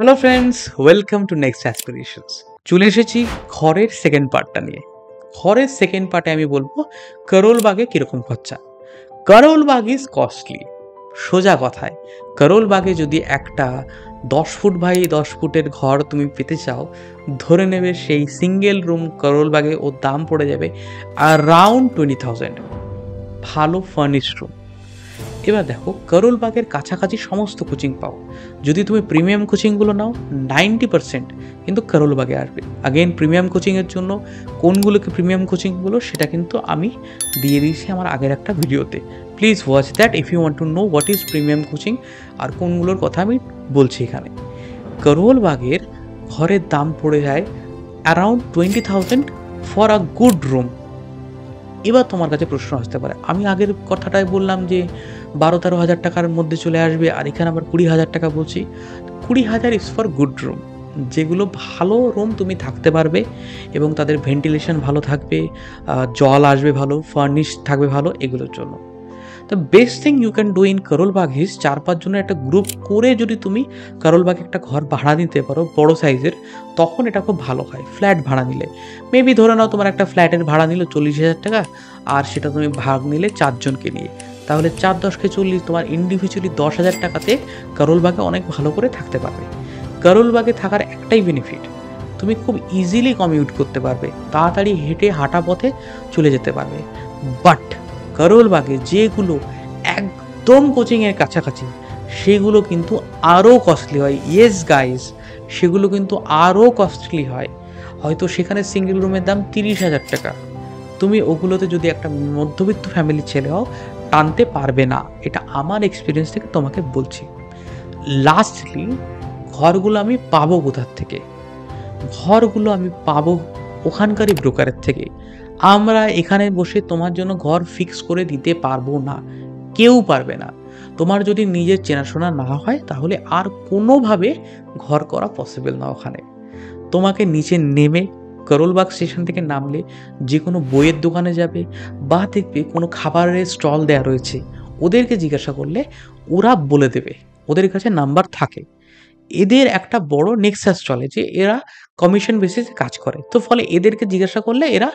Hello friends, welcome to next aspirations. চলে এসেছি ঘরের সেকেন্ড পার্টটা নিয়ে। ঘরের সেকেন্ড পার্টে আমি বলবো করোল বাগে কীরকম খরচা। Karol Bagh is costly. সোজা কথায়, করোল বাগে যদি একটা 10 ফুট বাই 10 ফুটের ঘর তুমি পেতে চাও, ধরে নেবে সেই সিঙ্গেল রুম করোল বাগে ওর দাম পড়ে যাবে অ্যারাউন্ড 20,000। ভালো ফার্নিশড রুম। এবার দেখো, করোল বাগের কাছাকাছি সমস্ত কোচিং পাও। যদি তুমি প্রিমিয়াম কোচিংগুলো নাও, 90% কিন্তু করোল বাগে আসবে। আগেন, প্রিমিয়াম কোচিংয়ের জন্য কোনগুলোকে প্রিমিয়াম কোচিংগুলো সেটা কিন্তু আমি দিয়ে দিয়েছি আমার আগের একটা ভিডিওতে। Please watch that if you want to know what is premium coaching আর কোনগুলোর কথা আমি বলছি এখানে। করোল বাগের ঘরের দাম পড়ে যায় around 20,000 for a good room. এবার তোমার কাছে প্রশ্ন আসতে পারে, আমি আগের কথাটাই বললাম যে 12-13 হাজার টাকার মধ্যে চলে আসবে, আর এখানে আবার 20,000 টাকা বলছি। 20,000 ইজ ফর গুড রুম, যেগুলো ভালো রুম তুমি থাকতে পারবে এবং তাদের ভেন্টিলেশন ভালো থাকবে, জল আসবে ভালো, ফার্নিশ থাকবে ভালো, এগুলোর জন্য। The best thing you can do in Karol Bagh is 4-5 জনের একটা গ্রুপ করে যদি তুমি করোল বাগে একটা ঘর ভাড়া নিতে পারো বড় সাইজের, তখন এটা খুব ভালো হয়। ফ্ল্যাট ভাড়া নিলে মেবি ধরে নাও তোমার একটা ফ্ল্যাটের ভাড়া নিল 40,000 টাকা, আর সেটা তুমি ভাগ নিলে 4 জনকে নিয়ে, তাহলে 4-10 × 40, তোমার ইন্ডিভিজুয়ালি 10,000 টাকাতে করোল বাগে অনেক ভালো করে থাকতে পারবে। করোল বাগে থাকার একটাই বেনিফিট, তুমি খুব ইজিলি কমিউট করতে পারবে, তাড়াতাড়ি হেঁটে হাঁটা পথে চলে যেতে পারবে। বাট করোল বাগে যেগুলো একদম কোচিংয়ের কাছাকাছি, সেগুলো কিন্তু আরও কস্টলি হয়। ইয়েস গাইজ, সেগুলো কিন্তু আরও কস্টলি হয়। হয়তো সেখানে সিঙ্গেল রুমের দাম 30,000 টাকা, তুমি ওগুলোতে যদি একটা মধ্যবিত্ত ফ্যামিলির ছেলে হও, টানতে পারবে না। এটা আমার এক্সপিরিয়েন্স থেকে তোমাকে বলছি। লাস্টলি, ঘরগুলো আমি পাবো কোথার থেকে? ঘরগুলো আমি পাবো ওখানকারই ব্রোকারের থেকে। আমরা এখানে বসে তোমার জন্য ঘর ফিক্স করে দিতে পারবো না, কেউ পারবে না। তোমার যদি নিজের চেনাশোনা না হয়, তাহলে আর কোনোভাবে ঘর করা পসিবল না ওখানে। তোমাকে নিচে নেমে করোল বাগ স্টেশন থেকে নামলে যে কোনো বইয়ের দোকানে যাবে, বা দেখবে কোনো খাবারের স্টল দেওয়া রয়েছে, ওদেরকে জিজ্ঞাসা করলে ওরা বলে দেবে, ওদের কাছে নাম্বার থাকে। এদের একটা বড় নেক্সাস চলে যে এরা কমিশন বেসিসে কাজ করে, তো ফলে এদেরকে জিজ্ঞাসা করলে এরা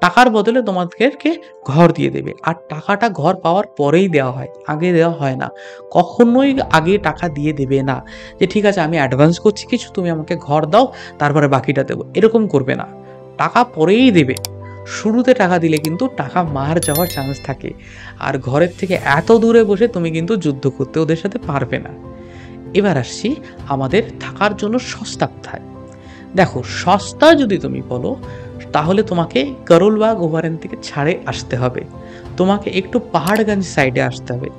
টাকার বদলে তোমাদেরকে ঘর দিয়ে দেবে। আর টাকাটা ঘর পাওয়ার পরেই দেওয়া হয়, আগে দেওয়া হয় না। কখনোই আগে টাকা দিয়ে দেবে না যে ঠিক আছে আমি অ্যাডভান্স করছি কিছু, তুমি আমাকে ঘর দাও, তারপরে বাকিটা দেবো, এরকম করবে না। টাকা পরেই দেবে। শুরুতে টাকা দিলে কিন্তু টাকা মার যাওয়ার চান্স থাকে, আর ঘরের থেকে এত দূরে বসে তুমি কিন্তু যুদ্ধ করতে ওদের সাথে পারবে না। এবার আসছি আমাদের থাকার জন্য সস্তা কোথায়। দেখো, সস্তা যদি তুমি বলো, তাহলে তোমাকে করোল বাগ ওভারহেড থেকে ছাড়ে আসতে হবে, তোমাকে একটু পাহাড়গঞ্জ সাইডে আসতে হবে।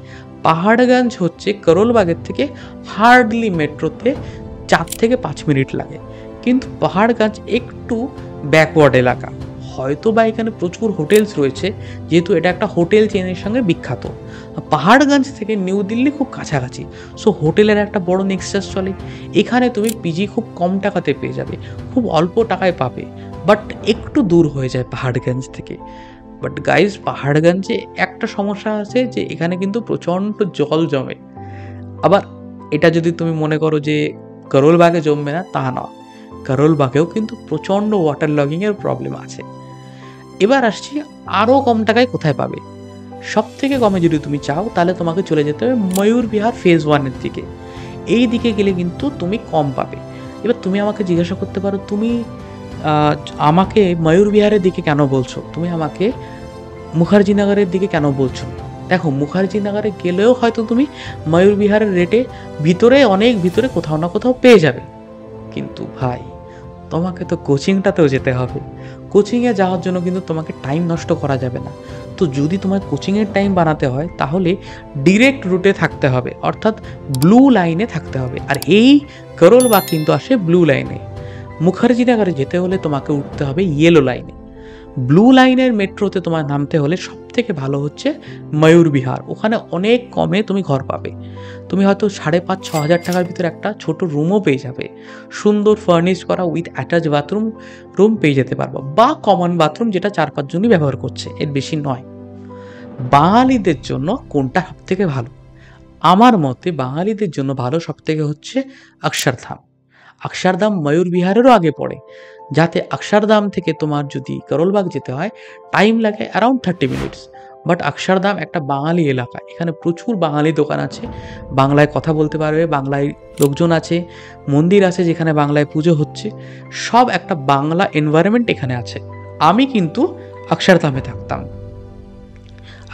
পাহাড়গঞ্জ হচ্ছে করোল বাগের থেকে হার্ডলি মেট্রোতে 4 থেকে 5 মিনিট লাগে, কিন্তু পাহাড়গঞ্জ একটু ব্যাকওয়ার্ড এলাকা। হয়তো বা এখানে প্রচুর হোটেলস রয়েছে, যেহেতু এটা একটা হোটেল চেনের সঙ্গে বিখ্যাত। পাহাড়গঞ্জ থেকে নিউ দিল্লি খুব কাছাকাছি, সো হোটেলের একটা বড় নেক্সাস চলে। এখানে তুমি পিজি খুব কম টাকাতে পেয়ে যাবে, খুব অল্প টাকায় পাবে, বাট একটু দূর হয়ে যায় পাহাড়গঞ্জ থেকে। বাট গাইজ, পাহাড়গঞ্জে একটা সমস্যা আছে যে এখানে কিন্তু প্রচণ্ড জল জমে। আবার এটা যদি তুমি মনে করো যে করোল বাগে জমবে না, তা না, করোল বাগেও কিন্তু প্রচণ্ড ওয়াটার লগিংয়ের প্রবলেম আছে। এবার আসছি আরও কম টাকায় কোথায় পাবে। সব থেকে কমে যদি তুমি চাও, তাহলে তোমাকে চলে যেতে হবে ময়ূর বিহার ফেজ 1-এর দিকে। এই দিকে গেলে কিন্তু তুমি কম পাবে। এবার তুমি আমাকে জিজ্ঞাসা করতে পারো, তুমি আমাকে ময়ূর বিহারের দিকে কেন বলছো, তুমি আমাকে মুখার্জিনগরের দিকে কেন বলছো? দেখো, মুখার্জিনগরে গেলেও হয়তো তুমি ময়ূর বিহারের রেটে ভিতরে, অনেক ভিতরে কোথাও না কোথাও পেয়ে যাবে, কিন্তু ভাই তোমাকে তো কোচিংটাতেও যেতে হবে। কোচিংয়ে যাওয়ার জন্য কিন্তু তোমাকে টাইম নষ্ট করা যাবে না। তো যদি তোমার কোচিংয়ের টাইম বানাতে হয়, তাহলে ডিরেক্ট রুটে থাকতে হবে, অর্থাৎ ব্লু লাইনে থাকতে হবে। আর এই করোল বাগ কিন্তু আসে ব্লু লাইনে। মুখার্জিনগরে যেতে হলে তোমাকে উঠতে হবে ইয়েলো লাইনে। ব্লু লাইনের মেট্রোতে তোমার নামতে হলে সব থেকে ভালো হচ্ছে ময়ূর বিহার। ওখানে অনেক কমে তুমি ঘর পাবে। তুমি হয়তো 5,500-6 হাজার টাকার ভিতরে একটা ছোট রুমও পেয়ে যাবে, সুন্দর ফার্নিশ করা উইথ অ্যাটাচ বাথরুম রুম পেয়ে যেতে পারবো, বা কমন বাথরুম, যেটা 4-5 জনই ব্যবহার করছে, এর বেশি নয়। বাঙালিদের জন্য কোনটা সব থেকে ভালো? আমার মতে বাঙালিদের জন্য ভালো সব থেকে হচ্ছে অক্ষরধাম। অক্ষরধাম ময়ূর বিহারেরও আগে পড়ে, যাতে অক্ষরধাম থেকে তোমার যদি করোলবাগ যেতে হয় টাইম লাগে অ্যারাউন্ড 30 মিনিটস। বাট অক্ষরধাম একটা বাঙালি এলাকা, এখানে প্রচুর বাঙালি দোকান আছে, বাংলায় কথা বলতে পারবে, বাংলায় লোকজন আছে, মন্দির আছে যেখানে বাংলায় পুজো হচ্ছে, সব একটা বাংলা এনভায়রনমেন্ট এখানে আছে। আমি কিন্তু অক্ষরধামে থাকতাম।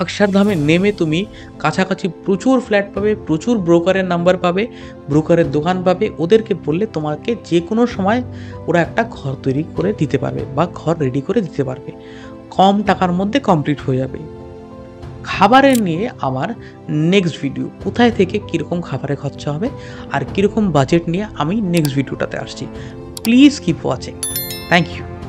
অক্ষরধামে নেমে তুমি কাছাকাছি প্রচুর ফ্ল্যাট পাবে, প্রচুর ব্রোকারের নাম্বার পাবে, ব্রোকারের দোকান পাবে, ওদেরকে বললে তোমাকে যে কোনো সময় ওরা একটা ঘর তৈরি করে দিতে পারবে বা ঘর রেডি করে দিতে পারবে, কম টাকার মধ্যে কমপ্লিট হয়ে যাবে। খাবারের নিয়ে আমার নেক্সট ভিডিও, কোথায় থেকে কীরকম খাবারে খরচা হবে আর কীরকম বাজেট নিয়ে আমি নেক্সট ভিডিওটাতে আসছি। Please keep watching. Thank you.